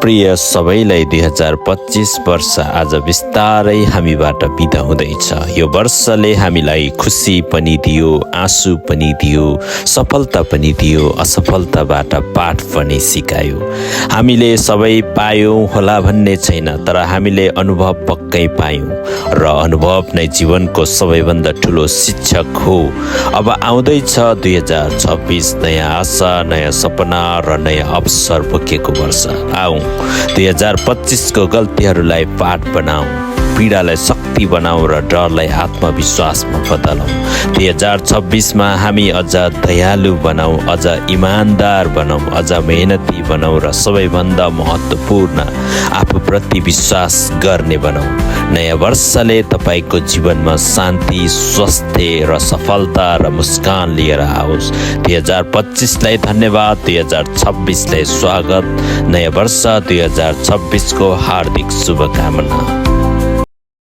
प्रिय सबैलाई 2025 वर्ष आज बिस्तारै हामीबाट बिदा हुँदैछ। यो वर्षले हामीलाई खुसी पनि दियो, आँसु पनि दियो, सफलता पनि दियो, असफलताबाट पाठ पनि सिकायो। हामीले सबै पायौँ होला भन्ने छैन, तर हामीले अनुभव पक्कै पायौँ र अनुभव नै जीवनको सबैभन्दा ठुलो शिक्षक हो। अब आउँदैछ 2026, नयाँ आशा, नयाँ सपना र नयाँ अवसर बोकेको वर्ष। आऊ 2025 को गल्तीहरूलाई पाठ बनाऊ, पीडालाई शक्ति बनाऊ र डरलाई आत्मविश्वासमा बदलौँ। 2026 मा हामी अझ दयालु बनाऊ, अझ इमानदार बनाऊ, अझ मेहनती बनाऊ र सबैभन्दा महत्त्वपूर्ण आफूप्रति विश्वास गर्ने बनाऊ। नयाँ वर्षले तपाईको जीवनमा शान्ति, स्वास्थ्य र सफलता र मुस्कान लिएर आओस्। 2025 लाई धन्यवाद, 2026 लाई स्वागत। नयाँ वर्ष 2026 को हार्दिक शुभकामना।